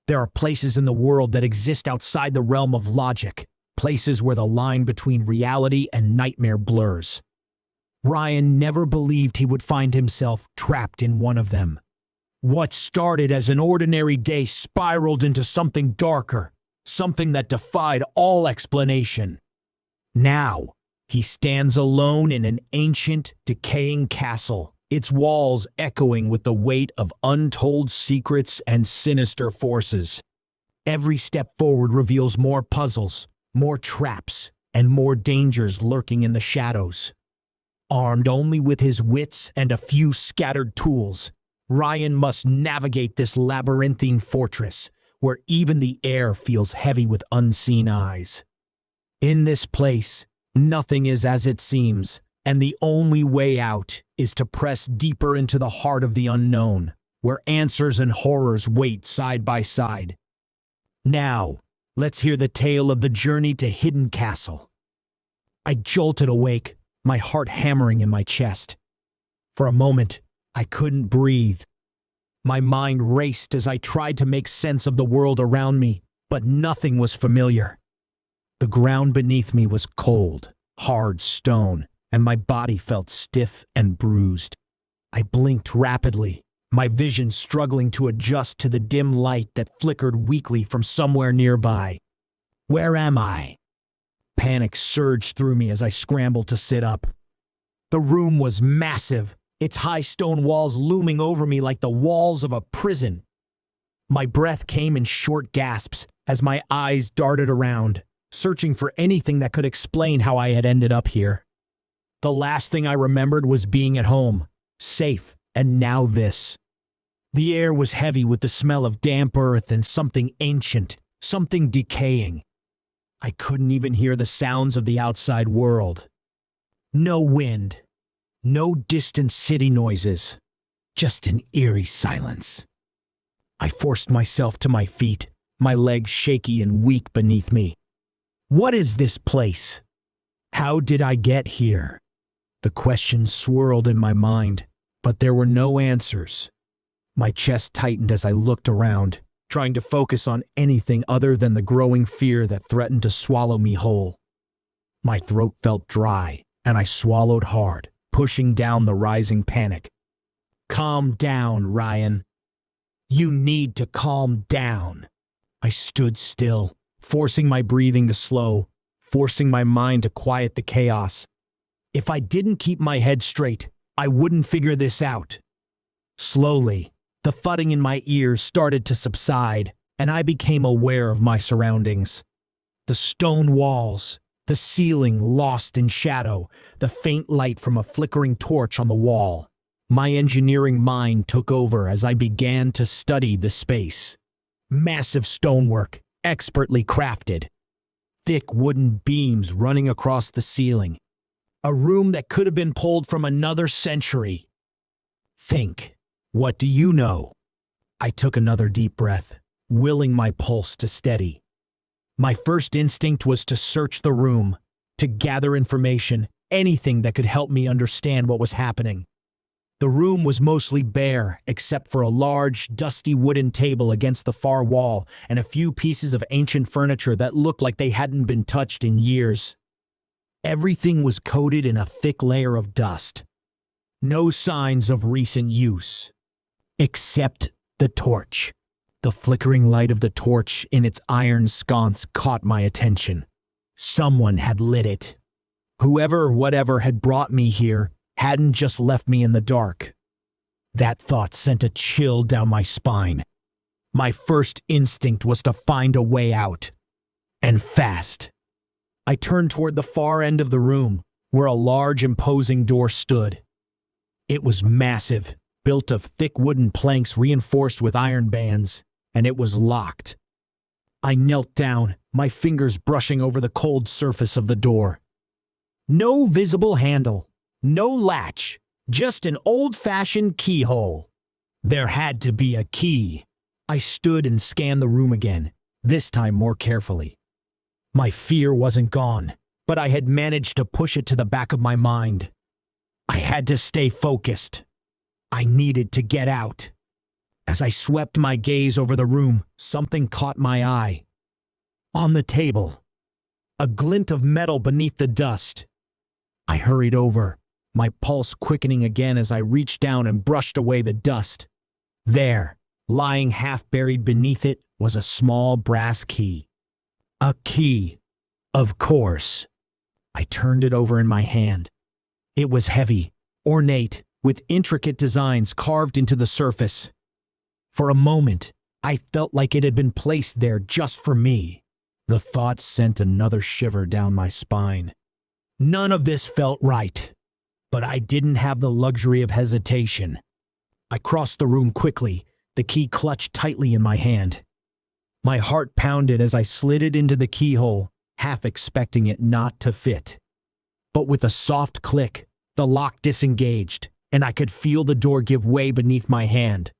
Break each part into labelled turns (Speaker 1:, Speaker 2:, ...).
Speaker 1: There are places in the world that exist outside the realm of logic, places where the line between reality and nightmare blurs. Ryan never believed he would find himself trapped in one of them. What started as an ordinary day spiraled into something darker, something that defied all explanation. Now, he stands alone in an ancient, decaying castle, its walls echoing with the weight of untold secrets and sinister forces. Every step forward reveals more puzzles, more traps, and more dangers lurking in the shadows. Armed only with his wits and a few scattered tools, Ryan must navigate this labyrinthine fortress, where even the air feels heavy with unseen eyes. In this place, nothing is as it seems, and the only way out is to press deeper into the heart of the unknown, where answers and horrors wait side by side. Now, let's hear the tale of the journey to Hidden Castle. I jolted awake, my heart hammering in my chest. For a moment, I couldn't breathe. My mind raced as I tried to make sense of the world around me, but nothing was familiar. The ground beneath me was cold, hard stone, and my body felt stiff and bruised. I blinked rapidly, my vision struggling to adjust to the dim light that flickered weakly from somewhere nearby. Where am I? Panic surged through me as I scrambled to sit up. The room was massive, its high stone walls looming over me like the walls of a prison. My breath came in short gasps as my eyes darted around, searching for anything that could explain how I had ended up here. The last thing I remembered was being at home, safe, and now this. The air was heavy with the smell of damp earth and something ancient, something decaying. I couldn't even hear the sounds of the outside world. No wind, no distant city noises, just an eerie silence. I forced myself to my feet, my legs shaky and weak beneath me. What is this place? How did I get here? The questions swirled in my mind, but there were no answers. My chest tightened as I looked around, trying to focus on anything other than the growing fear that threatened to swallow me whole. My throat felt dry, and I swallowed hard, pushing down the rising panic. Calm down, Ryan. You need to calm down. I stood still, forcing my breathing to slow, forcing my mind to quiet the chaos. If I didn't keep my head straight, I wouldn't figure this out. Slowly, the thudding in my ears started to subside, and I became aware of my surroundings. The stone walls, the ceiling lost in shadow, the faint light from a flickering torch on the wall. My engineering mind took over as I began to study the space. Massive stonework, expertly crafted. Thick wooden beams running across the ceiling. A room that could have been pulled from another century. Think. What do you know? I took another deep breath, willing my pulse to steady. My first instinct was to search the room, to gather information, anything that could help me understand what was happening. The room was mostly bare, except for a large, dusty wooden table against the far wall and a few pieces of ancient furniture that looked like they hadn't been touched in years. Everything was coated in a thick layer of dust. No signs of recent use. Except the torch. The flickering light of the torch in its iron sconce caught my attention. Someone had lit it. Whoever or whatever had brought me here hadn't just left me in the dark. That thought sent a chill down my spine. My first instinct was to find a way out. And fast. I turned toward the far end of the room, where a large, imposing door stood. It was massive, built of thick wooden planks reinforced with iron bands, and it was locked. I knelt down, my fingers brushing over the cold surface of the door. No visible handle, no latch, just an old-fashioned keyhole. There had to be a key. I stood and scanned the room again, this time more carefully. My fear wasn't gone, but I had managed to push it to the back of my mind. I had to stay focused. I needed to get out. As I swept my gaze over the room, something caught my eye. On the table, a glint of metal beneath the dust. I hurried over, my pulse quickening again as I reached down and brushed away the dust. There, lying half buried beneath it, was a small brass key. A key, of course. I turned it over in my hand. It was heavy, ornate, with intricate designs carved into the surface. For a moment, I felt like it had been placed there just for me. The thought sent another shiver down my spine. None of this felt right, but I didn't have the luxury of hesitation. I crossed the room quickly, the key clutched tightly in my hand. My heart pounded as I slid it into the keyhole, half expecting it not to fit. But with a soft click, the lock disengaged, and I could feel the door give way beneath my hand.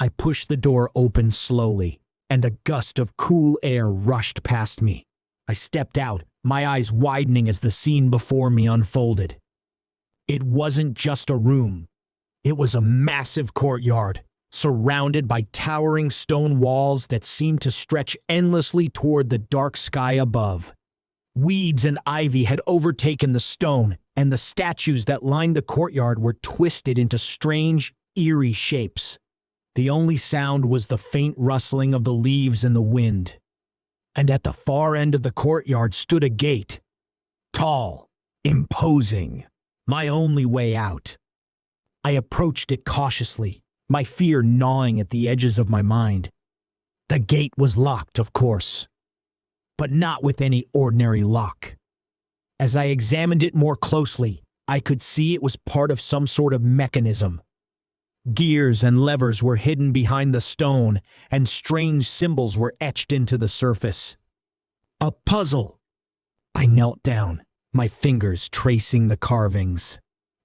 Speaker 1: I pushed the door open slowly, and a gust of cool air rushed past me. I stepped out, my eyes widening as the scene before me unfolded. It wasn't just a room. It was a massive courtyard, surrounded by towering stone walls that seemed to stretch endlessly toward the dark sky above. Weeds and ivy had overtaken the stone, and the statues that lined the courtyard were twisted into strange, eerie shapes. The only sound was the faint rustling of the leaves in the wind. And at the far end of the courtyard stood a gate. Tall, imposing, my only way out. I approached it cautiously, my fear gnawing at the edges of my mind. The gate was locked, of course, but not with any ordinary lock. As I examined it more closely, I could see it was part of some sort of mechanism. Gears and levers were hidden behind the stone, and strange symbols were etched into the surface. A puzzle! I knelt down, my fingers tracing the carvings.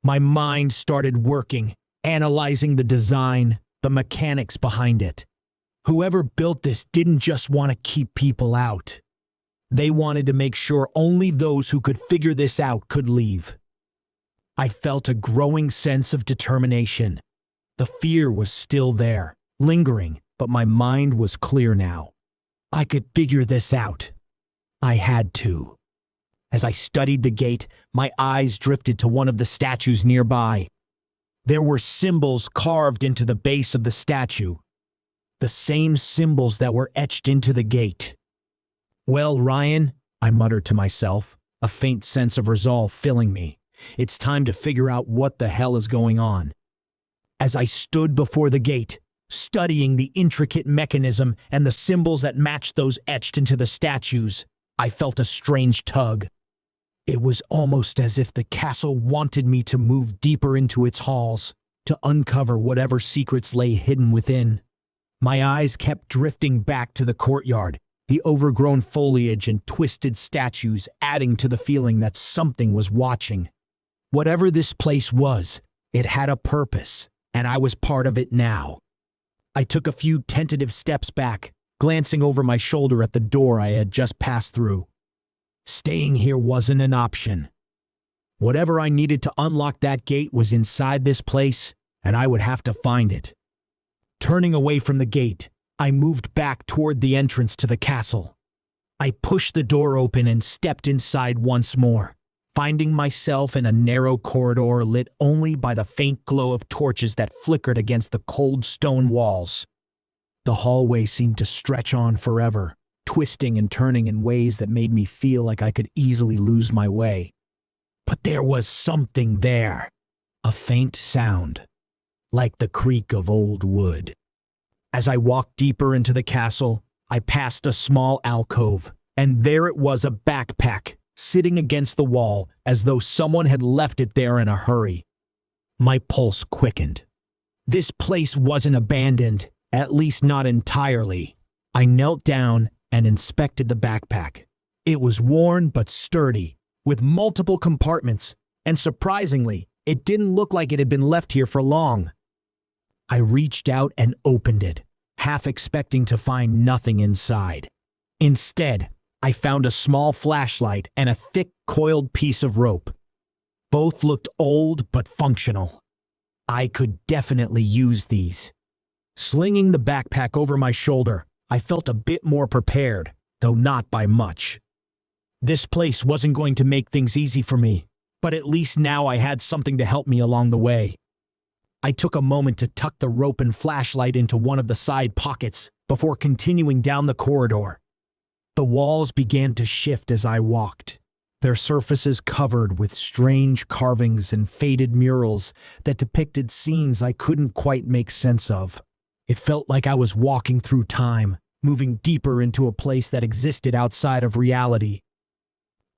Speaker 1: My mind started working, analyzing the design, the mechanics behind it. Whoever built this didn't just want to keep people out. They wanted to make sure only those who could figure this out could leave. I felt a growing sense of determination. The fear was still there, lingering, but my mind was clear now. I could figure this out. I had to. As I studied the gate, my eyes drifted to one of the statues nearby. There were symbols carved into the base of the statue. The same symbols that were etched into the gate. Well, Ryan, I muttered to myself, a faint sense of resolve filling me. It's time to figure out what the hell is going on. As I stood before the gate, studying the intricate mechanism and the symbols that matched those etched into the statues, I felt a strange tug. It was almost as if the castle wanted me to move deeper into its halls, to uncover whatever secrets lay hidden within. My eyes kept drifting back to the courtyard, the overgrown foliage and twisted statues adding to the feeling that something was watching. Whatever this place was, it had a purpose, and I was part of it now. I took a few tentative steps back, glancing over my shoulder at the door I had just passed through. Staying here wasn't an option. Whatever I needed to unlock that gate was inside this place, and I would have to find it. Turning away from the gate, I moved back toward the entrance to the castle. I pushed the door open and stepped inside once more, finding myself in a narrow corridor lit only by the faint glow of torches that flickered against the cold stone walls. The hallway seemed to stretch on forever, twisting and turning in ways that made me feel like I could easily lose my way. But there was something there, a faint sound, like the creak of old wood. As I walked deeper into the castle, I passed a small alcove, and there it was, a backpack, sitting against the wall as though someone had left it there in a hurry. My pulse quickened. This place wasn't abandoned, at least not entirely. I knelt down and inspected the backpack. It was worn but sturdy, with multiple compartments, and surprisingly, it didn't look like it had been left here for long. I reached out and opened it, half expecting to find nothing inside. Instead, I found a small flashlight and a thick, coiled piece of rope. Both looked old but functional. I could definitely use these. Slinging the backpack over my shoulder, I felt a bit more prepared, though not by much. This place wasn't going to make things easy for me, but at least now I had something to help me along the way. I took a moment to tuck the rope and flashlight into one of the side pockets before continuing down the corridor. The walls began to shift as I walked, their surfaces covered with strange carvings and faded murals that depicted scenes I couldn't quite make sense of. It felt like I was walking through time, moving deeper into a place that existed outside of reality.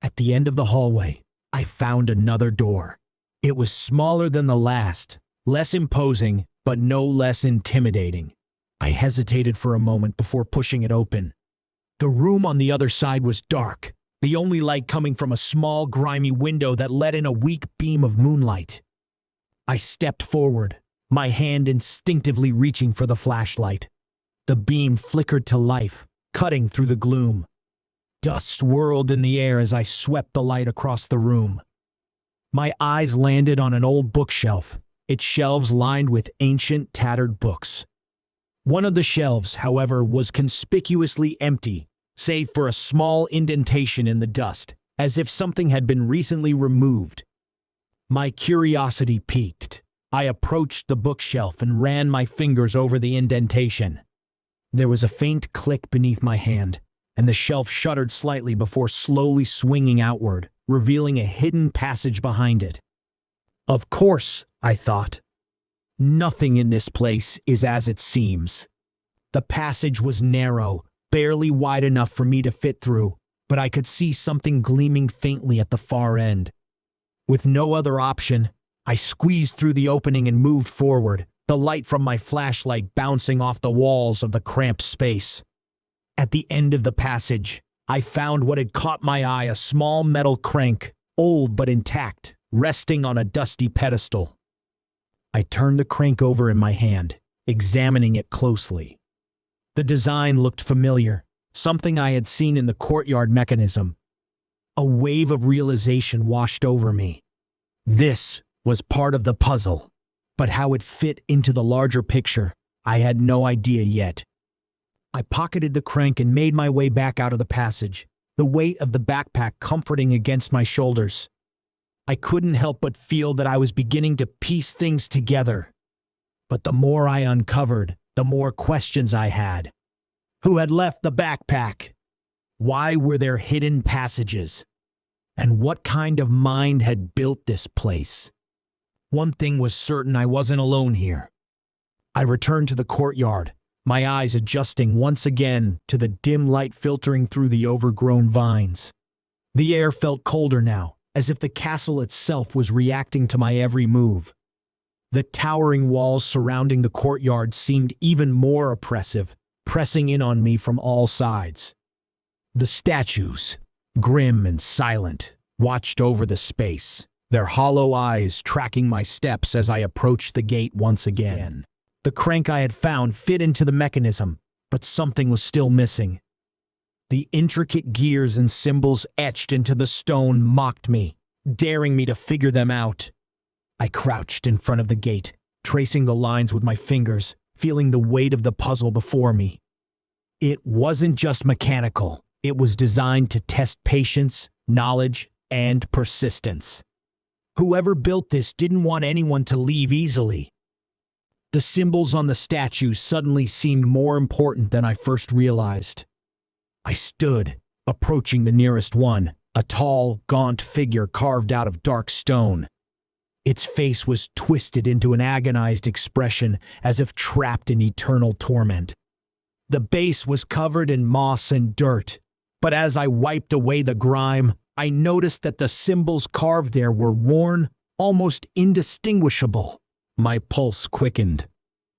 Speaker 1: At the end of the hallway, I found another door. It was smaller than the last, less imposing, but no less intimidating. I hesitated for a moment before pushing it open. The room on the other side was dark, the only light coming from a small, grimy window that let in a weak beam of moonlight. I stepped forward, my hand instinctively reaching for the flashlight. The beam flickered to life, cutting through the gloom. Dust swirled in the air as I swept the light across the room. My eyes landed on an old bookshelf, its shelves lined with ancient, tattered books. One of the shelves, however, was conspicuously empty, save for a small indentation in the dust, as if something had been recently removed. My curiosity piqued. I approached the bookshelf and ran my fingers over the indentation. There was a faint click beneath my hand, and the shelf shuddered slightly before slowly swinging outward, revealing a hidden passage behind it. Of course, I thought. Nothing in this place is as it seems. The passage was narrow, barely wide enough for me to fit through, but I could see something gleaming faintly at the far end. With no other option, I squeezed through the opening and moved forward, the light from my flashlight bouncing off the walls of the cramped space. At the end of the passage, I found what had caught my eye, a small metal crank, old but intact, resting on a dusty pedestal. I turned the crank over in my hand, examining it closely. The design looked familiar, something I had seen in the courtyard mechanism. A wave of realization washed over me. This was part of the puzzle, but how it fit into the larger picture, I had no idea yet. I pocketed the crank and made my way back out of the passage, the weight of the backpack comforting against my shoulders. I couldn't help but feel that I was beginning to piece things together. But the more I uncovered, the more questions I had. Who had left the backpack? Why were there hidden passages? And what kind of mind had built this place? One thing was certain: I wasn't alone here. I returned to the courtyard, my eyes adjusting once again to the dim light filtering through the overgrown vines. The air felt colder now, as if the castle itself was reacting to my every move. The towering walls surrounding the courtyard seemed even more oppressive, pressing in on me from all sides. The statues, grim and silent, watched over the space, their hollow eyes tracking my steps as I approached the gate once again. The crank I had found fit into the mechanism, but something was still missing. The intricate gears and symbols etched into the stone mocked me, daring me to figure them out. I crouched in front of the gate, tracing the lines with my fingers, feeling the weight of the puzzle before me. It wasn't just mechanical. It was designed to test patience, knowledge, and persistence. Whoever built this didn't want anyone to leave easily. The symbols on the statues suddenly seemed more important than I first realized. I stood, approaching the nearest one, a tall, gaunt figure carved out of dark stone. Its face was twisted into an agonized expression, as if trapped in eternal torment. The base was covered in moss and dirt, but as I wiped away the grime, I noticed that the symbols carved there were worn, almost indistinguishable. My pulse quickened.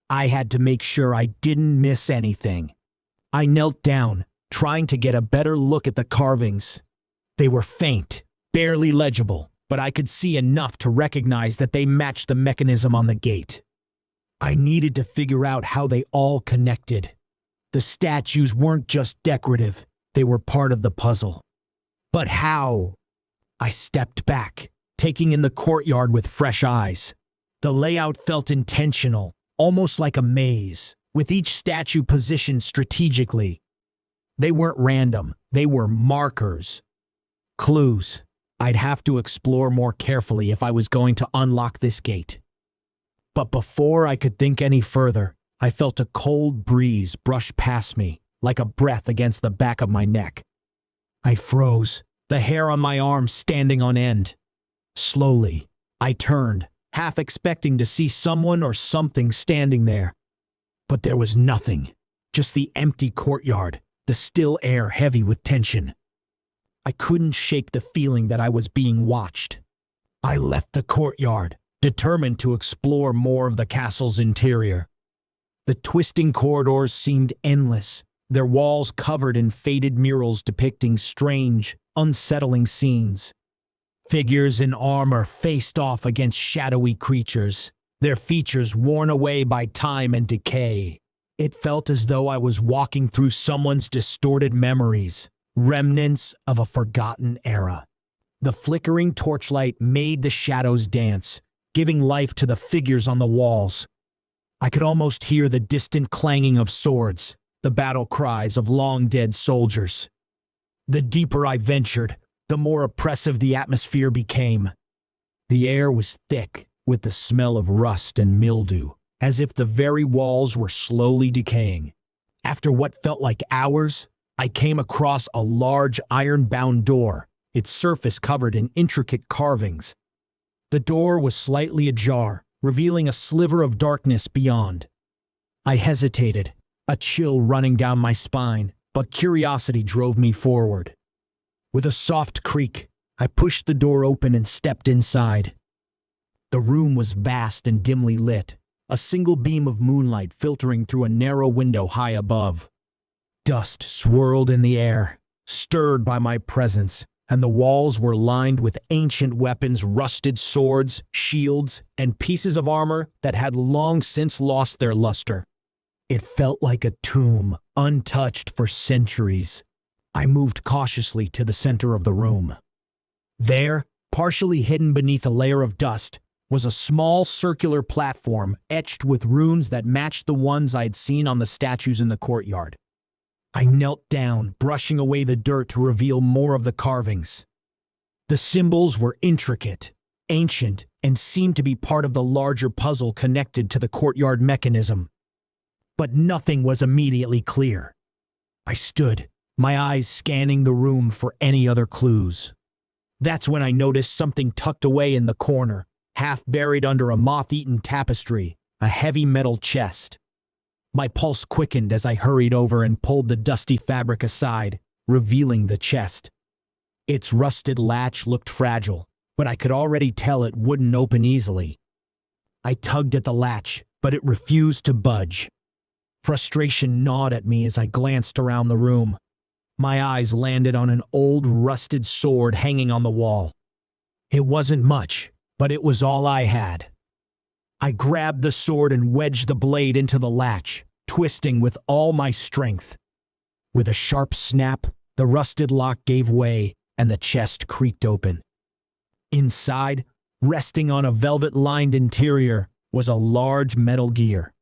Speaker 1: I had to make sure I didn't miss anything. I knelt down, trying to get a better look at the carvings. They were faint, barely legible, but I could see enough to recognize that they matched the mechanism on the gate. I needed to figure out how they all connected. The statues weren't just decorative, they were part of the puzzle. But how? I stepped back, taking in the courtyard with fresh eyes. The layout felt intentional, almost like a maze, with each statue positioned strategically. They weren't random, they were markers. Clues. I'd have to explore more carefully if I was going to unlock this gate. But before I could think any further, I felt a cold breeze brush past me, like a breath against the back of my neck. I froze, the hair on my arm standing on end. Slowly, I turned, half expecting to see someone or something standing there. But there was nothing, just the empty courtyard, the still air heavy with tension. I couldn't shake the feeling that I was being watched. I left the courtyard, determined to explore more of the castle's interior. The twisting corridors seemed endless, their walls covered in faded murals depicting strange, unsettling scenes. Figures in armor faced off against shadowy creatures, their features worn away by time and decay. It felt as though I was walking through someone's distorted memories, remnants of a forgotten era. The flickering torchlight made the shadows dance, giving life to the figures on the walls. I could almost hear the distant clanging of swords, the battle cries of long-dead soldiers. The deeper I ventured, the more oppressive the atmosphere became. The air was thick with the smell of rust and mildew, as if the very walls were slowly decaying. After what felt like hours, I came across a large iron-bound door, its surface covered in intricate carvings. The door was slightly ajar, revealing a sliver of darkness beyond. I hesitated, a chill running down my spine, but curiosity drove me forward. With a soft creak, I pushed the door open and stepped inside. The room was vast and dimly lit, a single beam of moonlight filtering through a narrow window high above. Dust swirled in the air, stirred by my presence, and the walls were lined with ancient weapons, rusted swords, shields, and pieces of armor that had long since lost their luster. It felt like a tomb, untouched for centuries. I moved cautiously to the center of the room. There, partially hidden beneath a layer of dust, was a small circular platform etched with runes that matched the ones I'd seen on the statues in the courtyard. I knelt down, brushing away the dirt to reveal more of the carvings. The symbols were intricate, ancient, and seemed to be part of the larger puzzle connected to the courtyard mechanism. But nothing was immediately clear. I stood, my eyes scanning the room for any other clues. That's when I noticed something tucked away in the corner, half buried under a moth-eaten tapestry, a heavy metal chest. My pulse quickened as I hurried over and pulled the dusty fabric aside, revealing the chest. Its rusted latch looked fragile, but I could already tell it wouldn't open easily. I tugged at the latch, but it refused to budge. Frustration gnawed at me as I glanced around the room. My eyes landed on an old, rusted sword hanging on the wall. It wasn't much, but it was all I had. I grabbed the sword and wedged the blade into the latch, twisting with all my strength. With a sharp snap, the rusted lock gave way and the chest creaked open. Inside, resting on a velvet-lined interior, was a large metal gear.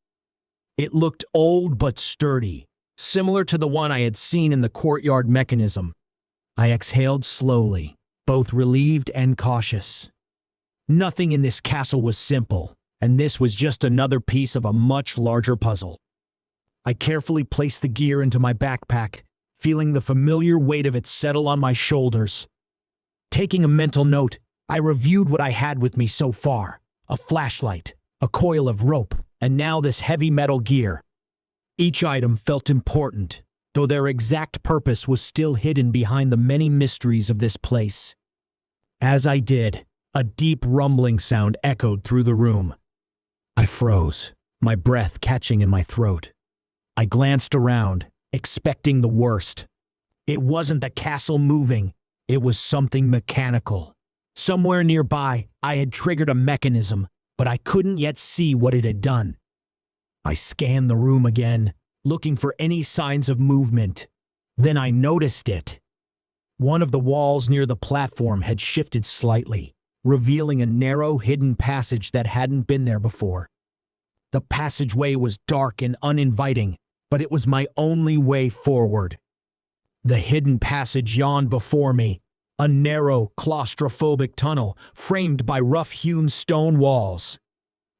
Speaker 1: It looked old but sturdy, similar to the one I had seen in the courtyard mechanism. I exhaled slowly, both relieved and cautious. Nothing in this castle was simple, and this was just another piece of a much larger puzzle. I carefully placed the gear into my backpack, feeling the familiar weight of it settle on my shoulders. Taking a mental note, I reviewed what I had with me so far: a flashlight, a coil of rope, and now this heavy metal gear. Each item felt important, though their exact purpose was still hidden behind the many mysteries of this place. As I did, a deep rumbling sound echoed through the room. I froze, my breath catching in my throat. I glanced around, expecting the worst. It wasn't the castle moving, it was something mechanical. Somewhere nearby, I had triggered a mechanism, but I couldn't yet see what it had done. I scanned the room again, looking for any signs of movement. Then I noticed it. One of the walls near the platform had shifted slightly, revealing a narrow, hidden passage that hadn't been there before. The passageway was dark and uninviting, but it was my only way forward. The hidden passage yawned before me, a narrow, claustrophobic tunnel framed by rough-hewn stone walls.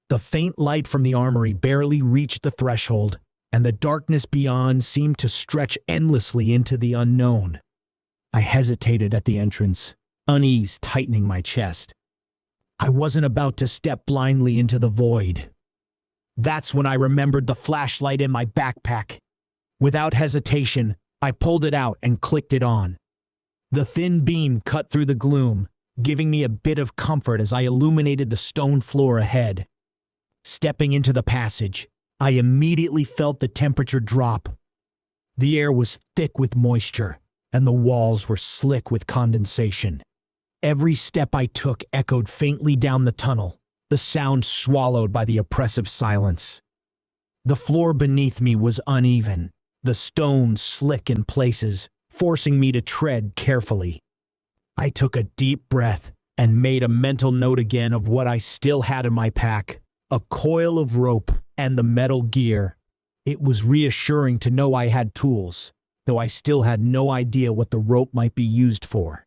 Speaker 1: The faint light from the armory barely reached the threshold, and the darkness beyond seemed to stretch endlessly into the unknown. I hesitated at the entrance, unease tightening my chest. I wasn't about to step blindly into the void. That's when I remembered the flashlight in my backpack. Without hesitation, I pulled it out and clicked it on. The thin beam cut through the gloom, giving me a bit of comfort as I illuminated the stone floor ahead. Stepping into the passage, I immediately felt the temperature drop. The air was thick with moisture, and the walls were slick with condensation. Every step I took echoed faintly down the tunnel, the sound swallowed by the oppressive silence. The floor beneath me was uneven, the stones slick in places, forcing me to tread carefully. I took a deep breath and made a mental note again of what I still had in my pack, a coil of rope and the metal gear. It was reassuring to know I had tools, though I still had no idea what the rope might be used for.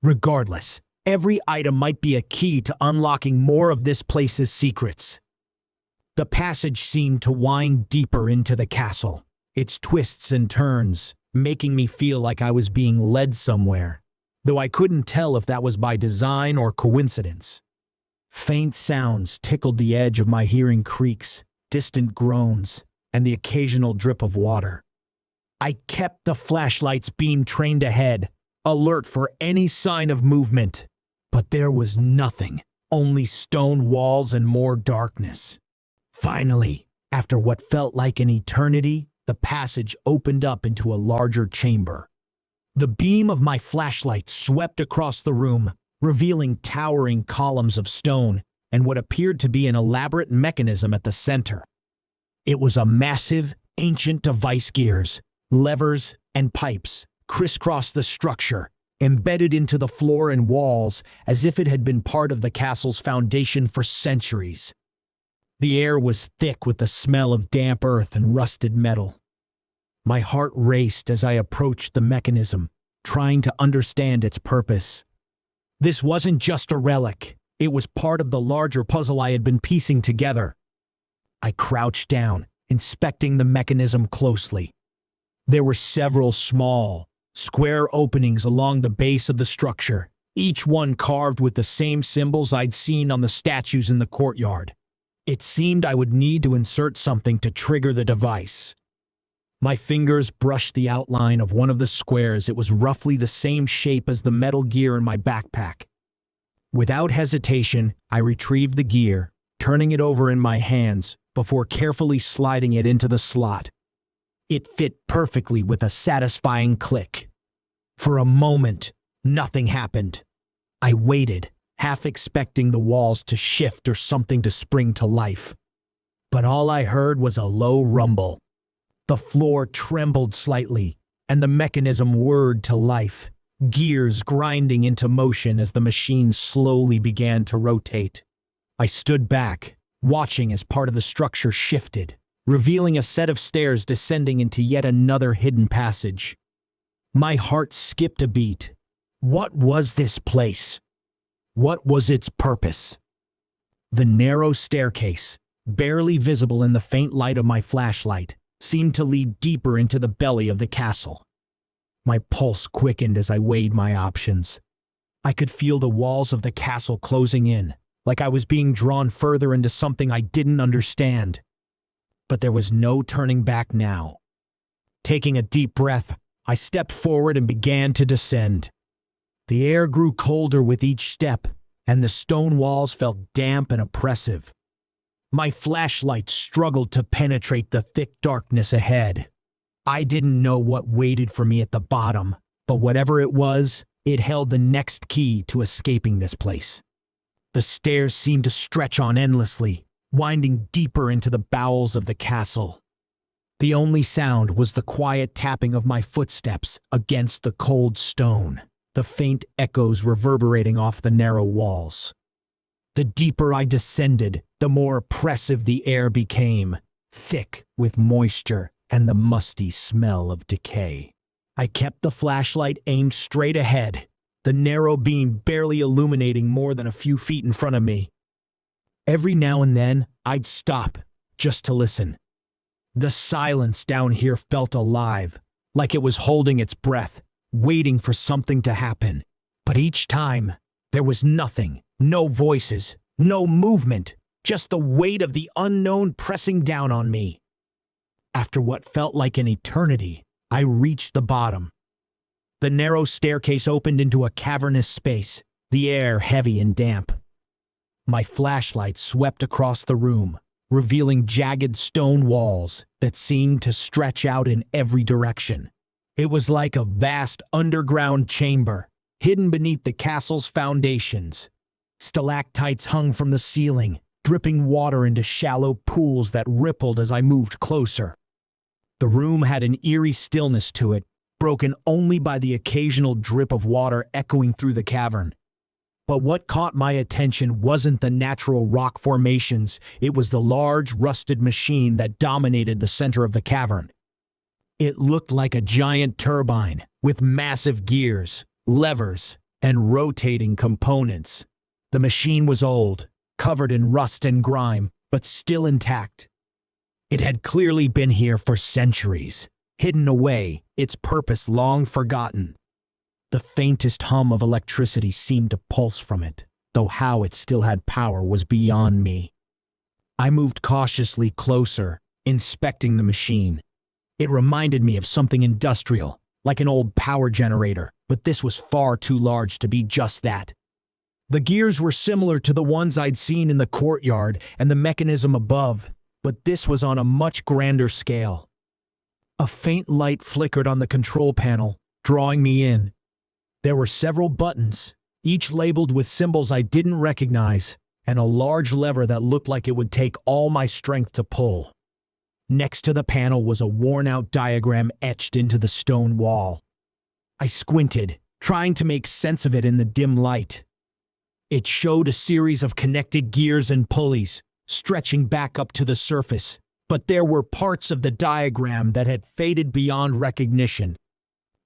Speaker 1: Regardless, every item might be a key to unlocking more of this place's secrets. The passage seemed to wind deeper into the castle, its twists and turns making me feel like I was being led somewhere, though I couldn't tell if that was by design or coincidence. Faint sounds tickled the edge of my hearing, creaks, distant groans, and the occasional drip of water. I kept the flashlight's beam trained ahead, alert for any sign of movement. But there was nothing, only stone walls and more darkness. Finally, after what felt like an eternity, the passage opened up into a larger chamber. The beam of my flashlight swept across the room, revealing towering columns of stone and what appeared to be an elaborate mechanism at the center. It was a massive, ancient device. Gears, levers, and pipes crisscrossed the structure, embedded into the floor and walls as if it had been part of the castle's foundation for centuries. The air was thick with the smell of damp earth and rusted metal. My heart raced as I approached the mechanism, trying to understand its purpose. This wasn't just a relic, it was part of the larger puzzle I had been piecing together. I crouched down, inspecting the mechanism closely. There were several small, square openings along the base of the structure, each one carved with the same symbols I'd seen on the statues in the courtyard. It seemed I would need to insert something to trigger the device. My fingers brushed the outline of one of the squares. It was roughly the same shape as the metal gear in my backpack. Without hesitation, I retrieved the gear, turning it over in my hands before carefully sliding it into the slot. It fit perfectly with a satisfying click. For a moment, nothing happened. I waited, half expecting the walls to shift or something to spring to life. But all I heard was a low rumble. The floor trembled slightly, and the mechanism whirred to life, gears grinding into motion as the machine slowly began to rotate. I stood back, watching as part of the structure shifted, revealing a set of stairs descending into yet another hidden passage. My heart skipped a beat. What was this place? What was its purpose? The narrow staircase, barely visible in the faint light of my flashlight, seemed to lead deeper into the belly of the castle. My pulse quickened as I weighed my options. I could feel the walls of the castle closing in, like I was being drawn further into something I didn't understand. But there was no turning back now. Taking a deep breath, I stepped forward and began to descend. The air grew colder with each step, and the stone walls felt damp and oppressive. My flashlight struggled to penetrate the thick darkness ahead. I didn't know what waited for me at the bottom, but whatever it was, it held the next key to escaping this place. The stairs seemed to stretch on endlessly, winding deeper into the bowels of the castle. The only sound was the quiet tapping of my footsteps against the cold stone, the faint echoes reverberating off the narrow walls. The deeper I descended, the more oppressive the air became, thick with moisture and the musty smell of decay. I kept the flashlight aimed straight ahead, the narrow beam barely illuminating more than a few feet in front of me. Every now and then, I'd stop, just to listen. The silence down here felt alive, like it was holding its breath, waiting for something to happen. But each time, there was nothing, no voices, no movement, just the weight of the unknown pressing down on me. After what felt like an eternity, I reached the bottom. The narrow staircase opened into a cavernous space, the air heavy and damp. My flashlight swept across the room, revealing jagged stone walls that seemed to stretch out in every direction. It was like a vast underground chamber, hidden beneath the castle's foundations. Stalactites hung from the ceiling, dripping water into shallow pools that rippled as I moved closer. The room had an eerie stillness to it, broken only by the occasional drip of water echoing through the cavern. But what caught my attention wasn't the natural rock formations, it was the large, rusted machine that dominated the center of the cavern. It looked like a giant turbine, with massive gears, levers, and rotating components. The machine was old, covered in rust and grime, but still intact. It had clearly been here for centuries, hidden away, its purpose long forgotten. The faintest hum of electricity seemed to pulse from it, though how it still had power was beyond me. I moved cautiously closer, inspecting the machine. It reminded me of something industrial, like an old power generator, but this was far too large to be just that. The gears were similar to the ones I'd seen in the courtyard and the mechanism above, but this was on a much grander scale. A faint light flickered on the control panel, drawing me in. There were several buttons, each labeled with symbols I didn't recognize, and a large lever that looked like it would take all my strength to pull. Next to the panel was a worn-out diagram etched into the stone wall. I squinted, trying to make sense of it in the dim light. It showed a series of connected gears and pulleys, stretching back up to the surface, but there were parts of the diagram that had faded beyond recognition.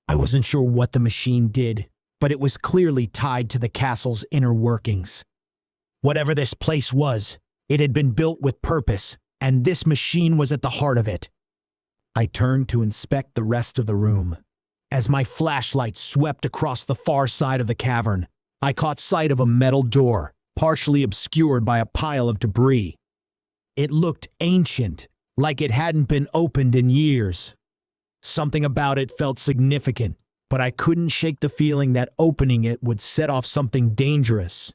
Speaker 1: I wasn't sure what the machine did, but it was clearly tied to the castle's inner workings. Whatever this place was, it had been built with purpose, and this machine was at the heart of it. I turned to inspect the rest of the room. As my flashlight swept across the far side of the cavern, I caught sight of a metal door, partially obscured by a pile of debris. It looked ancient, like it hadn't been opened in years. Something about it felt significant, but I couldn't shake the feeling that opening it would set off something dangerous.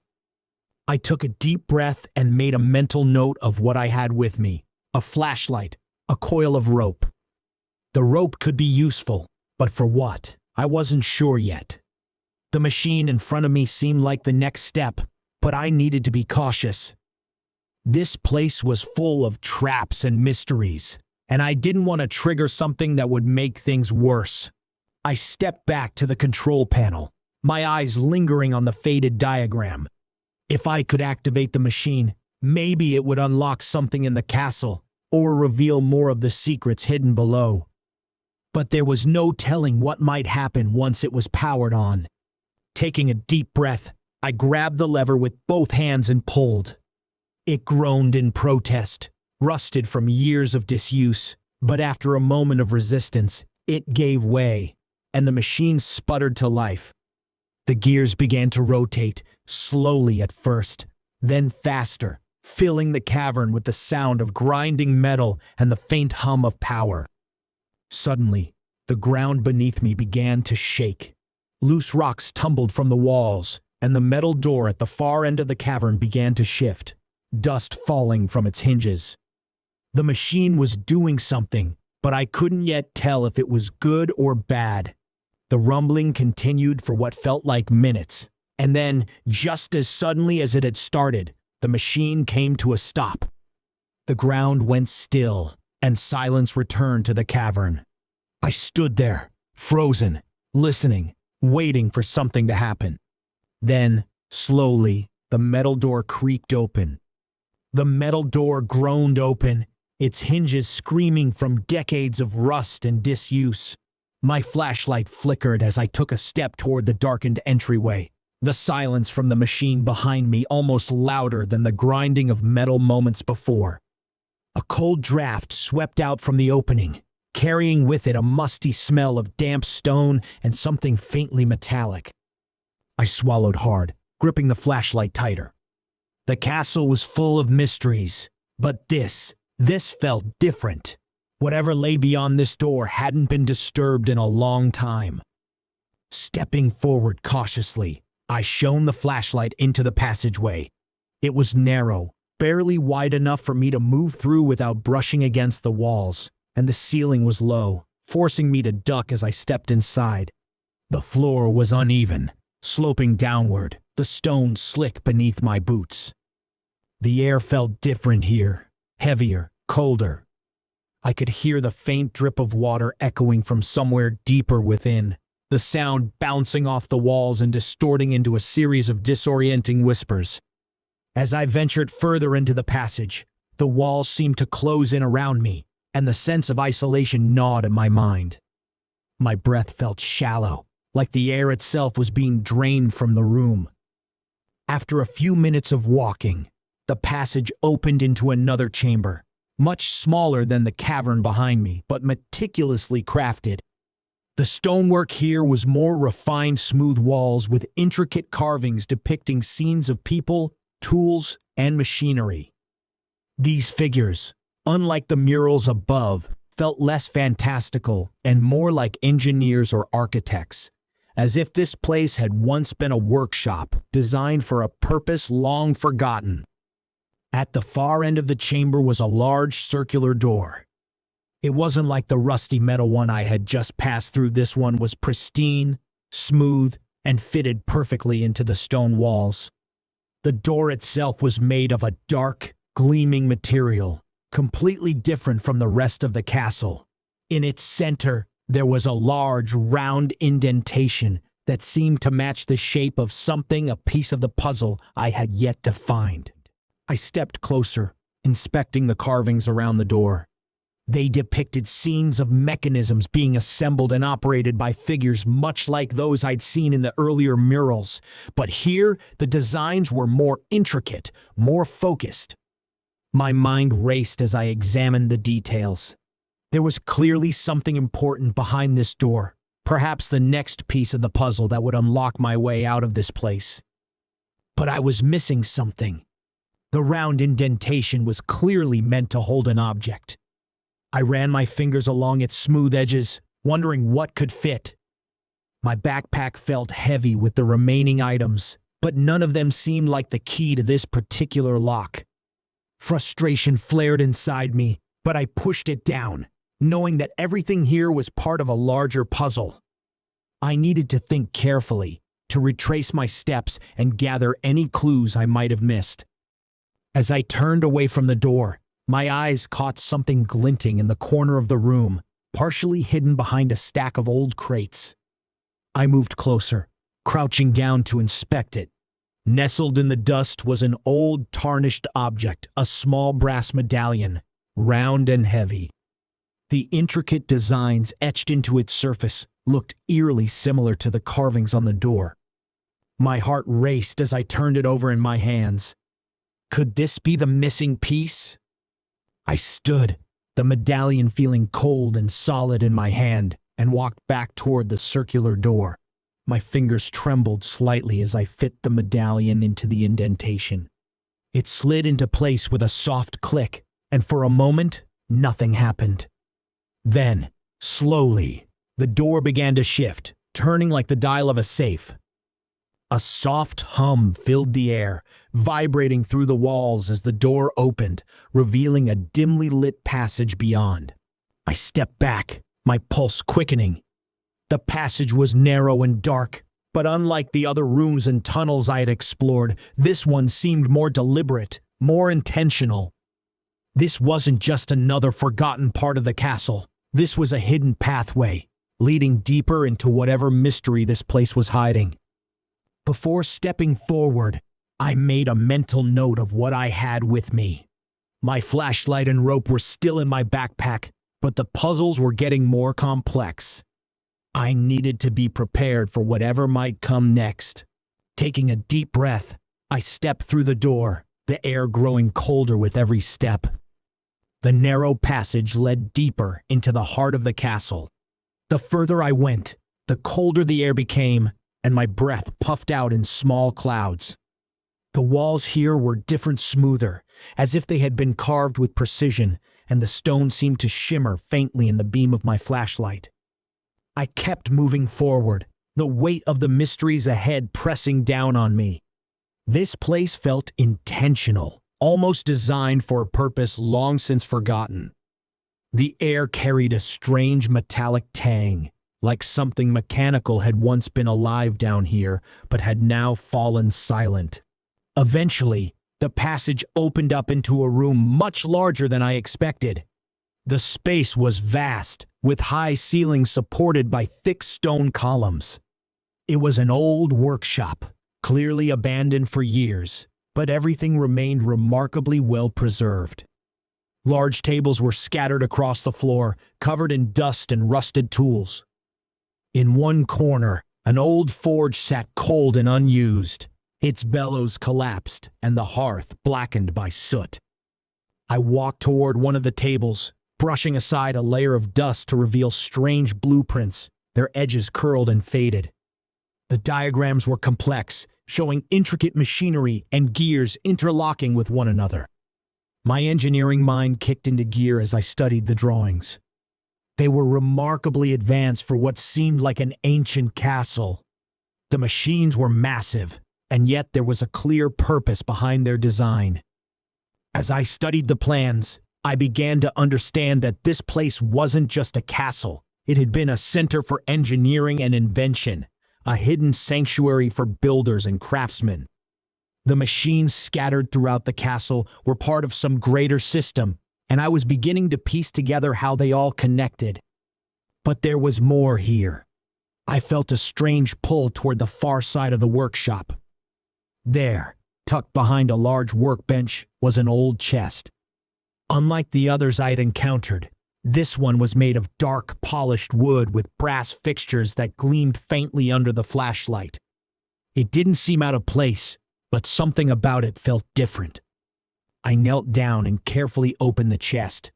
Speaker 1: I took a deep breath and made a mental note of what I had with me: a flashlight, a coil of rope. The rope could be useful, but for what? I wasn't sure yet. The machine in front of me seemed like the next step, but I needed to be cautious. This place was full of traps and mysteries, and I didn't want to trigger something that would make things worse. I stepped back to the control panel, my eyes lingering on the faded diagram. If I could activate the machine, maybe it would unlock something in the castle, or reveal more of the secrets hidden below. But there was no telling what might happen once it was powered on. Taking a deep breath, I grabbed the lever with both hands and pulled. It groaned in protest, rusted from years of disuse, but after a moment of resistance, it gave way, and the machine sputtered to life. The gears began to rotate, slowly at first, then faster, filling the cavern with the sound of grinding metal and the faint hum of power. Suddenly, the ground beneath me began to shake. Loose rocks tumbled from the walls, and the metal door at the far end of the cavern began to shift, dust falling from its hinges. The machine was doing something, but I couldn't yet tell if it was good or bad. The rumbling continued for what felt like minutes, and then, just as suddenly as it had started, the machine came to a stop. The ground went still, and silence returned to the cavern. I stood there, frozen, listening, waiting for something to happen. Then, slowly, the metal door creaked open. The metal door groaned open, its hinges screaming from decades of rust and disuse. My flashlight flickered as I took a step toward the darkened entryway, the silence from the machine behind me almost louder than the grinding of metal moments before. A cold draft swept out from the opening, carrying with it a musty smell of damp stone and something faintly metallic. I swallowed hard, gripping the flashlight tighter. The castle was full of mysteries, but this felt different. Whatever lay beyond this door hadn't been disturbed in a long time. Stepping forward cautiously, I shone the flashlight into the passageway. It was narrow, barely wide enough for me to move through without brushing against the walls, and the ceiling was low, forcing me to duck as I stepped inside. The floor was uneven, sloping downward, the stone slick beneath my boots. The air felt different here, heavier, colder. I could hear the faint drip of water echoing from somewhere deeper within, the sound bouncing off the walls and distorting into a series of disorienting whispers. As I ventured further into the passage, the walls seemed to close in around me, and the sense of isolation gnawed at my mind. My breath felt shallow, like the air itself was being drained from the room. After a few minutes of walking, the passage opened into another chamber, much smaller than the cavern behind me, but meticulously crafted. The stonework here was more refined, smooth walls with intricate carvings depicting scenes of people, tools, and machinery. These figures, unlike the murals above, felt less fantastical and more like engineers or architects, as if this place had once been a workshop designed for a purpose long forgotten. At the far end of the chamber was a large circular door. It wasn't like the rusty metal one I had just passed through. This one was pristine, smooth, and fitted perfectly into the stone walls. The door itself was made of a dark, gleaming material, completely different from the rest of the castle. In its center, there was a large, round indentation that seemed to match the shape of something, a piece of the puzzle I had yet to find. I stepped closer, inspecting the carvings around the door. They depicted scenes of mechanisms being assembled and operated by figures much like those I'd seen in the earlier murals, but here the designs were more intricate, more focused. My mind raced as I examined the details. There was clearly something important behind this door, perhaps the next piece of the puzzle that would unlock my way out of this place. But I was missing something. The round indentation was clearly meant to hold an object. I ran my fingers along its smooth edges, wondering what could fit. My backpack felt heavy with the remaining items, but none of them seemed like the key to this particular lock. Frustration flared inside me, but I pushed it down, knowing that everything here was part of a larger puzzle. I needed to think carefully, to retrace my steps and gather any clues I might have missed. As I turned away from the door, my eyes caught something glinting in the corner of the room, partially hidden behind a stack of old crates. I moved closer, crouching down to inspect it. Nestled in the dust was an old, tarnished object, a small brass medallion, round and heavy. The intricate designs etched into its surface looked eerily similar to the carvings on the door. My heart raced as I turned it over in my hands. Could this be the missing piece? I stood, the medallion feeling cold and solid in my hand, and walked back toward the circular door. My fingers trembled slightly as I fit the medallion into the indentation. It slid into place with a soft click, and for a moment, nothing happened. Then, slowly, the door began to shift, turning like the dial of a safe. A soft hum filled the air, vibrating through the walls as the door opened, revealing a dimly lit passage beyond. I stepped back, my pulse quickening. The passage was narrow and dark, but unlike the other rooms and tunnels I had explored, this one seemed more deliberate, more intentional. This wasn't just another forgotten part of the castle. This was a hidden pathway, leading deeper into whatever mystery this place was hiding. Before stepping forward, I made a mental note of what I had with me. My flashlight and rope were still in my backpack, but the puzzles were getting more complex. I needed to be prepared for whatever might come next. Taking a deep breath, I stepped through the door, the air growing colder with every step. The narrow passage led deeper into the heart of the castle. The further I went, the colder the air became, and my breath puffed out in small clouds. The walls here were different, smoother, as if they had been carved with precision, and the stone seemed to shimmer faintly in the beam of my flashlight. I kept moving forward, the weight of the mysteries ahead pressing down on me. This place felt intentional, almost designed for a purpose long since forgotten. The air carried a strange metallic tang, like something mechanical had once been alive down here, but had now fallen silent. Eventually, the passage opened up into a room much larger than I expected. The space was vast, with high ceilings supported by thick stone columns. It was an old workshop, clearly abandoned for years, but everything remained remarkably well preserved. Large tables were scattered across the floor, covered in dust and rusted tools. In one corner, an old forge sat cold and unused, its bellows collapsed and the hearth blackened by soot. I walked toward one of the tables, brushing aside a layer of dust to reveal strange blueprints, their edges curled and faded. The diagrams were complex, showing intricate machinery and gears interlocking with one another. My engineering mind kicked into gear as I studied the drawings. They were remarkably advanced for what seemed like an ancient castle. The machines were massive, and yet there was a clear purpose behind their design. As I studied the plans, I began to understand that this place wasn't just a castle. It had been a center for engineering and invention, a hidden sanctuary for builders and craftsmen. The machines scattered throughout the castle were part of some greater system, and I was beginning to piece together how they all connected. But there was more here. I felt a strange pull toward the far side of the workshop. There, tucked behind a large workbench, was an old chest. Unlike the others I had encountered, this one was made of dark, polished wood with brass fixtures that gleamed faintly under the flashlight. It didn't seem out of place, but something about it felt different. I knelt down and carefully opened the chest.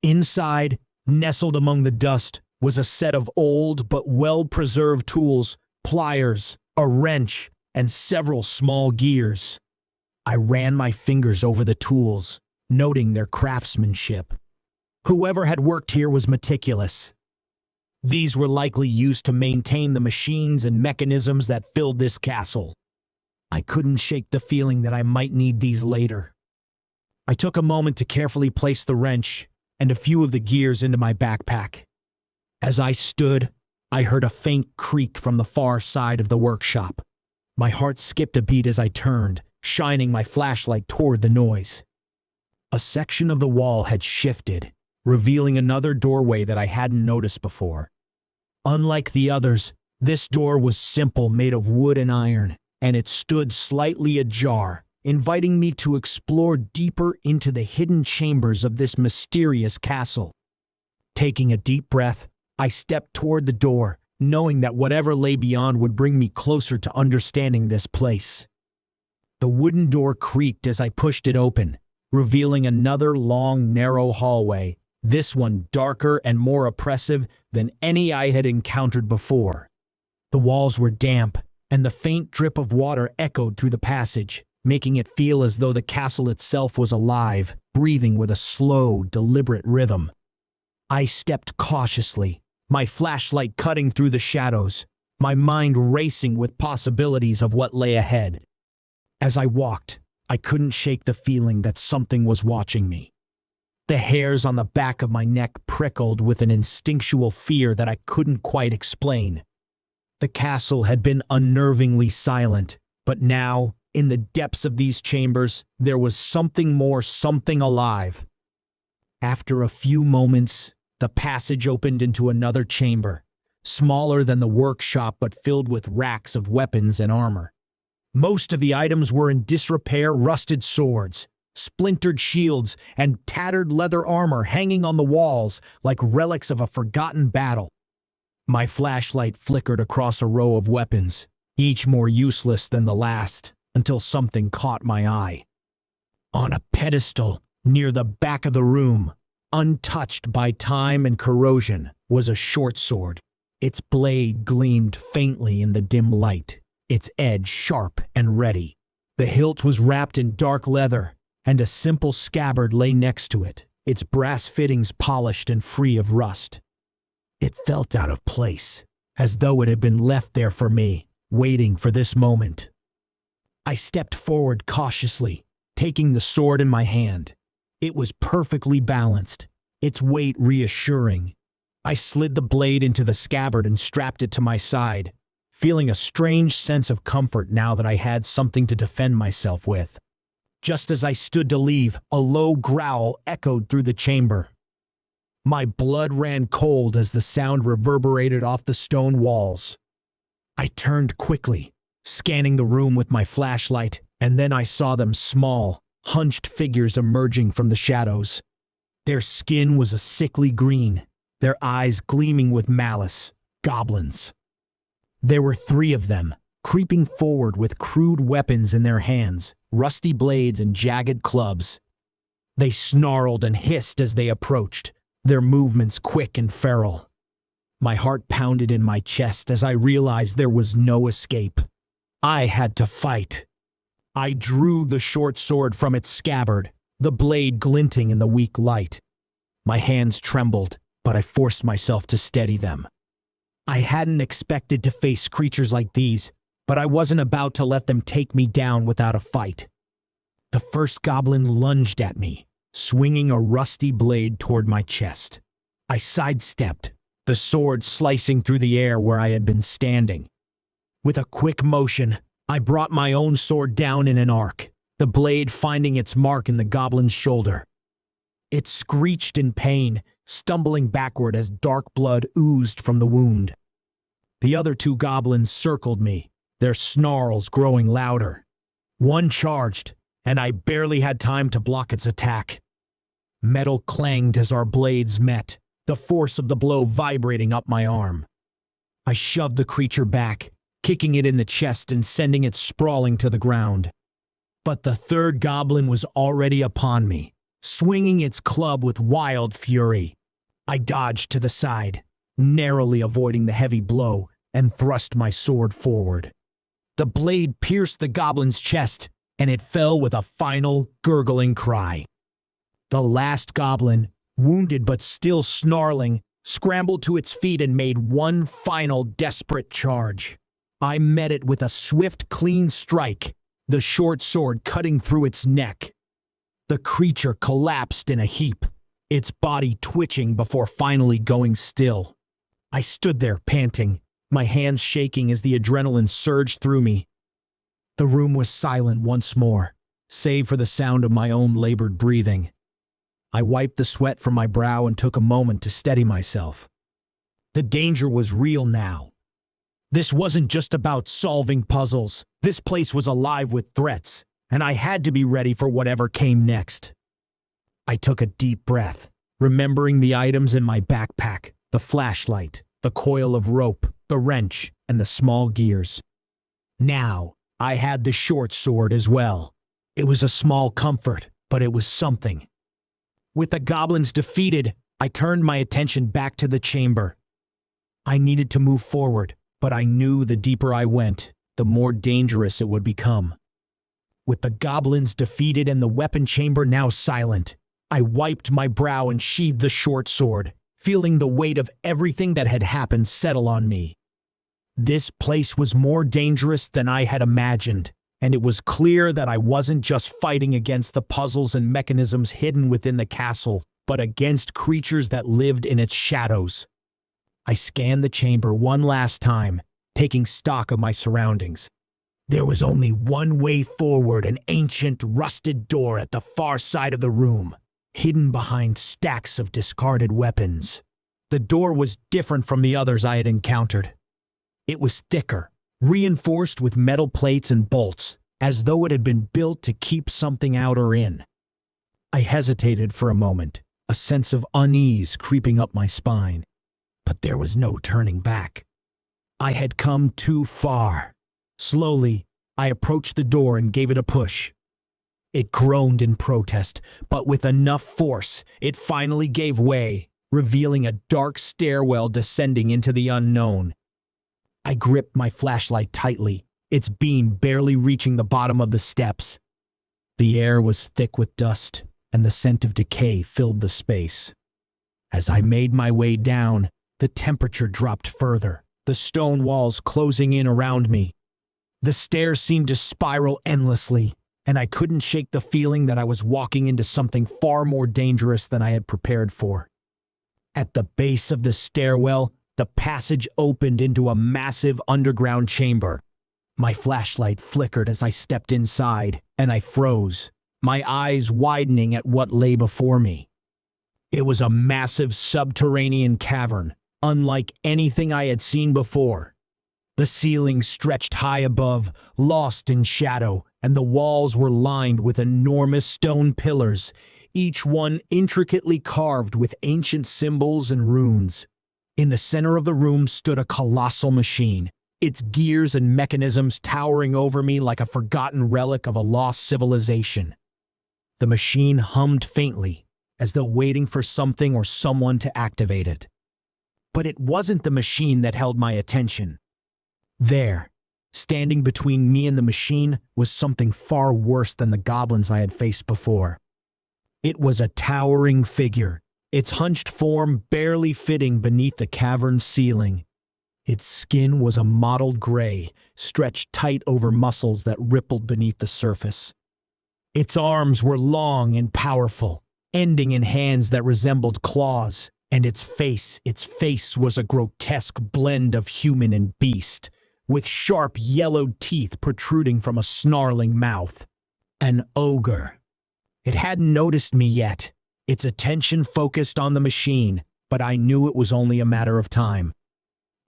Speaker 1: Inside, nestled among the dust, was a set of old but well-preserved tools, pliers, a wrench, and several small gears. I ran my fingers over the tools, noting their craftsmanship. Whoever had worked here was meticulous. These were likely used to maintain the machines and mechanisms that filled this castle. I couldn't shake the feeling that I might need these later. I took a moment to carefully place the wrench and a few of the gears into my backpack. As I stood, I heard a faint creak from the far side of the workshop. My heart skipped a beat as I turned, shining my flashlight toward the noise. A section of the wall had shifted, revealing another doorway that I hadn't noticed before. Unlike the others, this door was simple, made of wood and iron, and it stood slightly ajar, inviting me to explore deeper into the hidden chambers of this mysterious castle. Taking a deep breath, I stepped toward the door, knowing that whatever lay beyond would bring me closer to understanding this place. The wooden door creaked as I pushed it open, revealing another long, narrow hallway, this one darker and more oppressive than any I had encountered before. The walls were damp, and the faint drip of water echoed through the passage, making it feel as though the castle itself was alive, breathing with a slow, deliberate rhythm. I stepped cautiously, my flashlight cutting through the shadows, my mind racing with possibilities of what lay ahead. As I walked, I couldn't shake the feeling that something was watching me. The hairs on the back of my neck prickled with an instinctual fear that I couldn't quite explain. The castle had been unnervingly silent, but now, in the depths of these chambers, there was something more, something alive. After a few moments, the passage opened into another chamber, smaller than the workshop but filled with racks of weapons and armor. Most of the items were in disrepair, rusted swords, splintered shields, and tattered leather armor hanging on the walls like relics of a forgotten battle. My flashlight flickered across a row of weapons, each more useless than the last, until something caught my eye. On a pedestal near the back of the room, untouched by time and corrosion, was a short sword. Its blade gleamed faintly in the dim light, its edge sharp and ready. The hilt was wrapped in dark leather, and a simple scabbard lay next to it, its brass fittings polished and free of rust. It felt out of place, as though it had been left there for me, waiting for this moment. I stepped forward cautiously, taking the sword in my hand. It was perfectly balanced, its weight reassuring. I slid the blade into the scabbard and strapped it to my side, feeling a strange sense of comfort now that I had something to defend myself with. Just as I stood to leave, a low growl echoed through the chamber. My blood ran cold as the sound reverberated off the stone walls. I turned quickly, scanning the room with my flashlight, and then I saw them small, hunched figures emerging from the shadows. Their skin was a sickly green, their eyes gleaming with malice. Goblins. There were 3 of them, creeping forward with crude weapons in their hands, rusty blades and jagged clubs. They snarled and hissed as they approached, their movements quick and feral. My heart pounded in my chest as I realized there was no escape. I had to fight. I drew the short sword from its scabbard, the blade glinting in the weak light. My hands trembled, but I forced myself to steady them. I hadn't expected to face creatures like these, but I wasn't about to let them take me down without a fight. The first goblin lunged at me, swinging a rusty blade toward my chest. I sidestepped, the sword slicing through the air where I had been standing. With a quick motion, I brought my own sword down in an arc, the blade finding its mark in the goblin's shoulder. It screeched in pain, stumbling backward as dark blood oozed from the wound. The other 2 goblins circled me, their snarls growing louder. One charged, and I barely had time to block its attack. Metal clanged as our blades met, the force of the blow vibrating up my arm. I shoved the creature back, kicking it in the chest and sending it sprawling to the ground. But the 3rd goblin was already upon me, swinging its club with wild fury. I dodged to the side, narrowly avoiding the heavy blow, and thrust my sword forward. The blade pierced the goblin's chest, and it fell with a final, gurgling cry. The last goblin, wounded but still snarling, scrambled to its feet and made one final desperate charge. I met it with a swift, clean strike, the short sword cutting through its neck. The creature collapsed in a heap, its body twitching before finally going still. I stood there panting, my hands shaking as the adrenaline surged through me. The room was silent once more, save for the sound of my own labored breathing. I wiped the sweat from my brow and took a moment to steady myself. The danger was real now. This wasn't just about solving puzzles. This place was alive with threats, and I had to be ready for whatever came next. I took a deep breath, remembering the items in my backpack, the flashlight, the coil of rope, the wrench, and the small gears. Now, I had the short sword as well. It was a small comfort, but it was something. With the goblins defeated, I turned my attention back to the chamber. I needed to move forward, but I knew the deeper I went, the more dangerous it would become. With the goblins defeated and the weapon chamber now silent, I wiped my brow and sheathed the short sword, feeling the weight of everything that had happened settle on me. This place was more dangerous than I had imagined, and it was clear that I wasn't just fighting against the puzzles and mechanisms hidden within the castle, but against creatures that lived in its shadows. I scanned the chamber one last time, taking stock of my surroundings. There was only one way forward, an ancient, rusted door at the far side of the room, hidden behind stacks of discarded weapons. The door was different from the others I had encountered. It was thicker, reinforced with metal plates and bolts, as though it had been built to keep something out or in. I hesitated for a moment, a sense of unease creeping up my spine. But there was no turning back. I had come too far. Slowly, I approached the door and gave it a push. It groaned in protest, but with enough force, it finally gave way, revealing a dark stairwell descending into the unknown. I gripped my flashlight tightly, its beam barely reaching the bottom of the steps. The air was thick with dust, and the scent of decay filled the space. As I made my way down, the temperature dropped further, the stone walls closing in around me. The stairs seemed to spiral endlessly, and I couldn't shake the feeling that I was walking into something far more dangerous than I had prepared for. At the base of the stairwell, the passage opened into a massive underground chamber. My flashlight flickered as I stepped inside, and I froze, my eyes widening at what lay before me. It was a massive subterranean cavern, unlike anything I had seen before. The ceiling stretched high above, lost in shadow, and the walls were lined with enormous stone pillars, each one intricately carved with ancient symbols and runes. In the center of the room stood a colossal machine, its gears and mechanisms towering over me like a forgotten relic of a lost civilization. The machine hummed faintly, as though waiting for something or someone to activate it. But it wasn't the machine that held my attention. There, standing between me and the machine, was something far worse than the goblins I had faced before. It was a towering figure, its hunched form barely fitting beneath the cavern's ceiling. Its skin was a mottled gray, stretched tight over muscles that rippled beneath the surface. Its arms were long and powerful, ending in hands that resembled claws, and its face was a grotesque blend of human and beast, with sharp yellowed teeth protruding from a snarling mouth. An ogre. It hadn't noticed me yet, its attention focused on the machine, but I knew it was only a matter of time.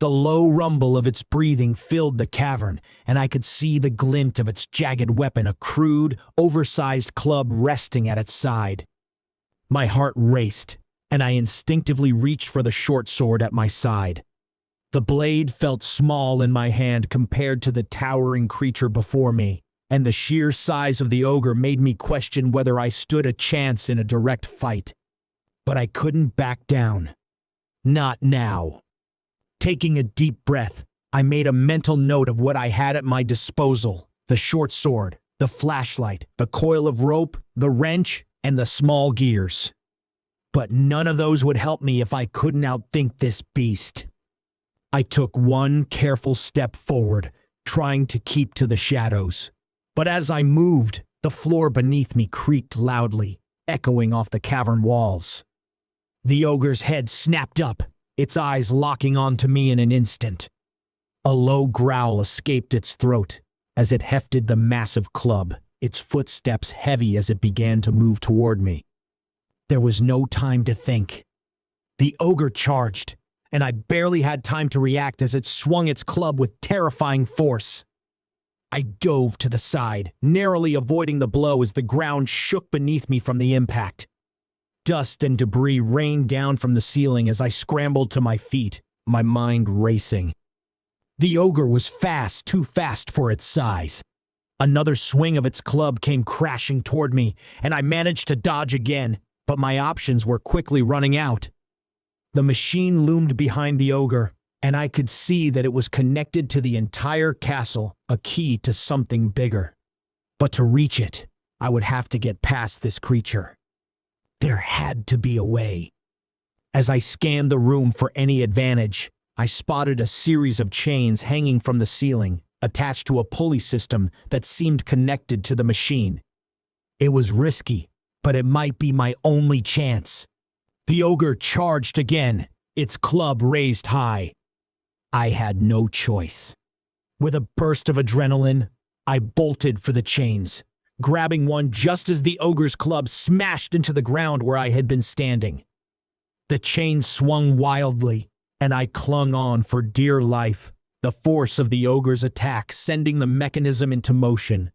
Speaker 1: The low rumble of its breathing filled the cavern, and I could see the glint of its jagged weapon, a crude, oversized club resting at its side. My heart raced, and I instinctively reached for the short sword at my side. The blade felt small in my hand compared to the towering creature before me, and the sheer size of the ogre made me question whether I stood a chance in a direct fight. But I couldn't back down. Not now. Taking a deep breath, I made a mental note of what I had at my disposal: the short sword, the flashlight, the coil of rope, the wrench, and the small gears. But none of those would help me if I couldn't outthink this beast. I took one careful step forward, trying to keep to the shadows. But as I moved, the floor beneath me creaked loudly, echoing off the cavern walls. The ogre's head snapped up, its eyes locking onto me in an instant. A low growl escaped its throat as it hefted the massive club, its footsteps heavy as it began to move toward me. There was no time to think. The ogre charged, and I barely had time to react as it swung its club with terrifying force. I dove to the side, narrowly avoiding the blow as the ground shook beneath me from the impact. Dust and debris rained down from the ceiling as I scrambled to my feet, my mind racing. The ogre was fast, too fast for its size. Another swing of its club came crashing toward me, and I managed to dodge again, but my options were quickly running out. The machine loomed behind the ogre, and I could see that it was connected to the entire castle, a key to something bigger. But to reach it, I would have to get past this creature. There had to be a way. As I scanned the room for any advantage, I spotted a series of chains hanging from the ceiling, attached to a pulley system that seemed connected to the machine. It was risky, but it might be my only chance. The ogre charged again, its club raised high. I had no choice. With a burst of adrenaline, I bolted for the chains, grabbing one just as the ogre's club smashed into the ground where I had been standing. The chain swung wildly, and I clung on for dear life, the force of the ogre's attack sending the mechanism into motion.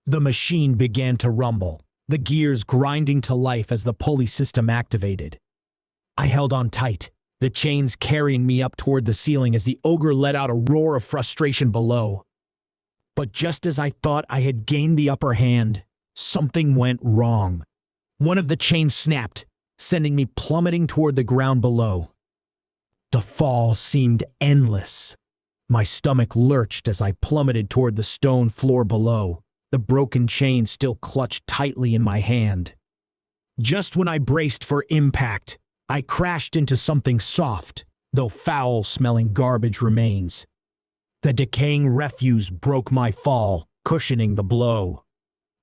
Speaker 1: The machine began to rumble, the gears grinding to life as the pulley system activated. I held on tight, the chains carrying me up toward the ceiling as the ogre let out a roar of frustration below. But just as I thought I had gained the upper hand, something went wrong. One of the chains snapped, sending me plummeting toward the ground below. The fall seemed endless. My stomach lurched as I plummeted toward the stone floor below, the broken chain still clutched tightly in my hand. Just when I braced for impact, I crashed into something soft, though foul-smelling garbage remains. The decaying refuse broke my fall, cushioning the blow.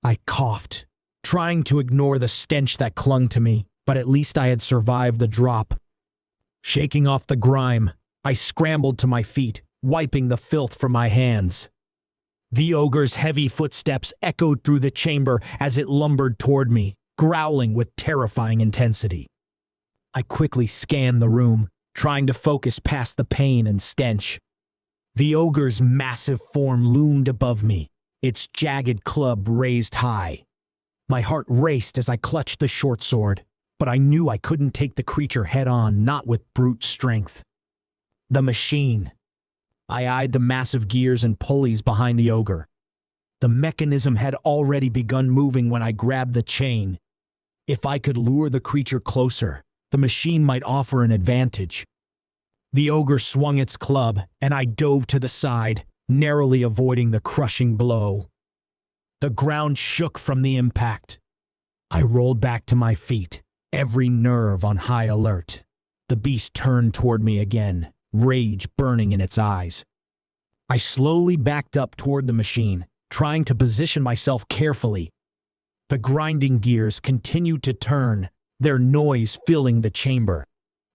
Speaker 1: I coughed, trying to ignore the stench that clung to me, but at least I had survived the drop. Shaking off the grime, I scrambled to my feet, wiping the filth from my hands. The ogre's heavy footsteps echoed through the chamber as it lumbered toward me, growling with terrifying intensity. I quickly scanned the room, trying to focus past the pain and stench. The ogre's massive form loomed above me, its jagged club raised high. My heart raced as I clutched the short sword, but I knew I couldn't take the creature head-on, not with brute strength. The machine. I eyed the massive gears and pulleys behind the ogre. The mechanism had already begun moving when I grabbed the chain. If I could lure the creature closer, the machine might offer an advantage. The ogre swung its club, and I dove to the side, narrowly avoiding the crushing blow. The ground shook from the impact. I rolled back to my feet, every nerve on high alert. The beast turned toward me again, rage burning in its eyes. I slowly backed up toward the machine, trying to position myself carefully. The grinding gears continued to turn, their noise filling the chamber.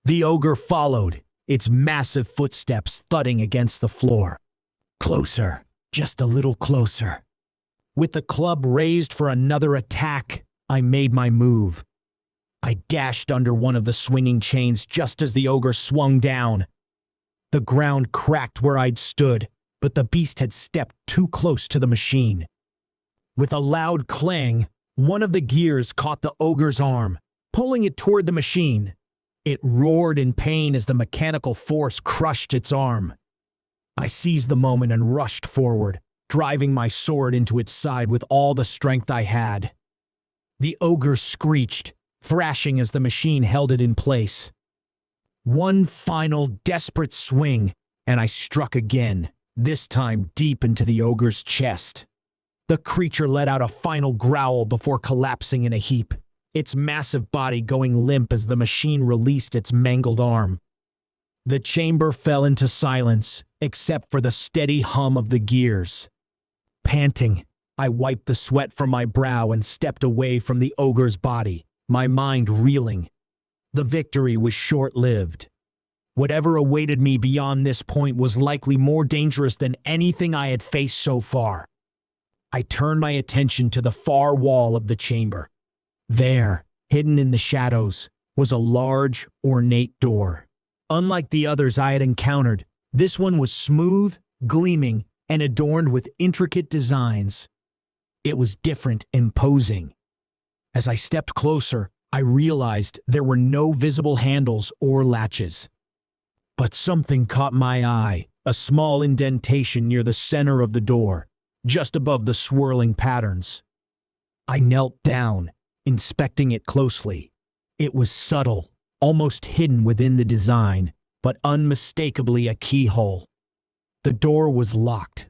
Speaker 1: The ogre followed, its massive footsteps thudding against the floor. Closer, just a little closer. With the club raised for another attack, I made my move. I dashed under one of the swinging chains just as the ogre swung down. The ground cracked where I'd stood, but the beast had stepped too close to the machine. With a loud clang, one of the gears caught the ogre's arm, pulling it toward the machine. It roared in pain as the mechanical force crushed its arm. I seized the moment and rushed forward, driving my sword into its side with all the strength I had. The ogre screeched, thrashing as the machine held it in place. One final desperate swing, and I struck again, this time deep into the ogre's chest. The creature let out a final growl before collapsing in a heap, its massive body going limp as the machine released its mangled arm. The chamber fell into silence, except for the steady hum of the gears. Panting, I wiped the sweat from my brow and stepped away from the ogre's body, my mind reeling. The victory was short-lived. Whatever awaited me beyond this point was likely more dangerous than anything I had faced so far. I turned my attention to the far wall of the chamber. There, hidden in the shadows, was a large, ornate door. Unlike the others I had encountered, this one was smooth, gleaming, and adorned with intricate designs. It was different, imposing. As I stepped closer, I realized there were no visible handles or latches. But something caught my eye, a small indentation near the center of the door, just above the swirling patterns. I knelt down, inspecting it closely. It was subtle, almost hidden within the design, but unmistakably a keyhole. The door was locked.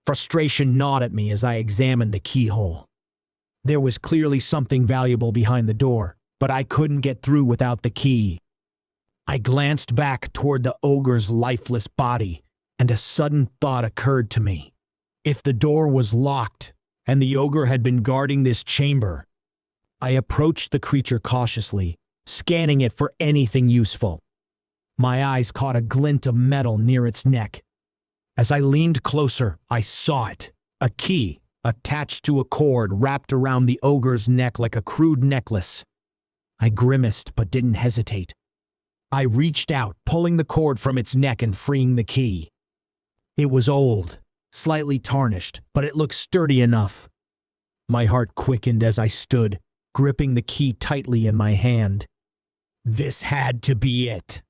Speaker 1: Frustration gnawed at me as I examined the keyhole. There was clearly something valuable behind the door, but I couldn't get through without the key. I glanced back toward the ogre's lifeless body, and a sudden thought occurred to me. If the door was locked, and the ogre had been guarding this chamber, I approached the creature cautiously, scanning it for anything useful. My eyes caught a glint of metal near its neck. As I leaned closer, I saw it, a key, attached to a cord wrapped around the ogre's neck like a crude necklace. I grimaced but didn't hesitate. I reached out, pulling the cord from its neck and freeing the key. It was old, slightly tarnished, but it looked sturdy enough. My heart quickened as I stood, gripping the key tightly in my hand. This had to be it.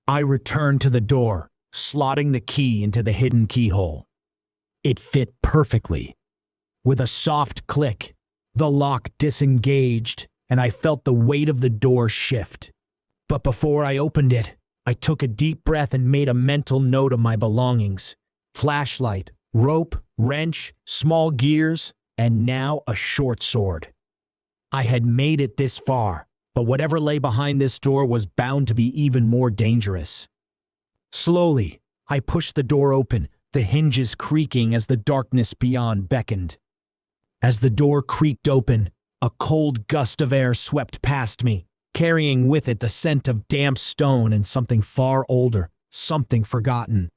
Speaker 1: I returned to the door, slotting the key into the hidden keyhole. It fit perfectly. With a soft click, the lock disengaged, and I felt the weight of the door shift. But before I opened it, I took a deep breath and made a mental note of my belongings. Flashlight, rope, wrench, small gears, and now a short sword. I had made it this far, but whatever lay behind this door was bound to be even more dangerous. Slowly, I pushed the door open, the hinges creaking as the darkness beyond beckoned. As the door creaked open, a cold gust of air swept past me, carrying with it the scent of damp stone and something far older, something forgotten.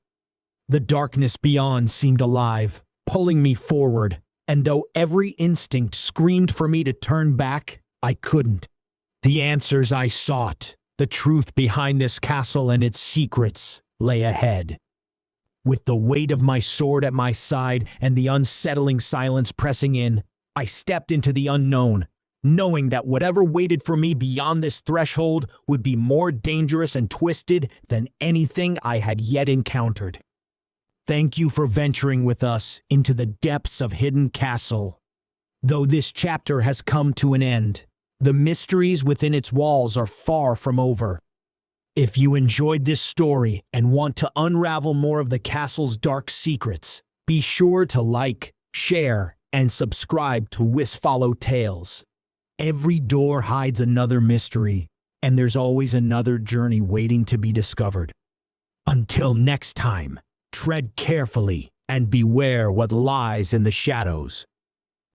Speaker 1: The darkness beyond seemed alive, pulling me forward, and though every instinct screamed for me to turn back, I couldn't. The answers I sought, the truth behind this castle and its secrets, lay ahead. With the weight of my sword at my side and the unsettling silence pressing in, I stepped into the unknown, knowing that whatever waited for me beyond this threshold would be more dangerous and twisted than anything I had yet encountered. Thank you for venturing with us into the depths of Hidden Castle. Though this chapter has come to an end, the mysteries within its walls are far from over. If you enjoyed this story and want to unravel more of the castle's dark secrets, be sure to like, share, and subscribe to WispHollow Tales. Every door hides another mystery, and there's always another journey waiting to be discovered. Until next time, tread carefully and beware what lies in the shadows.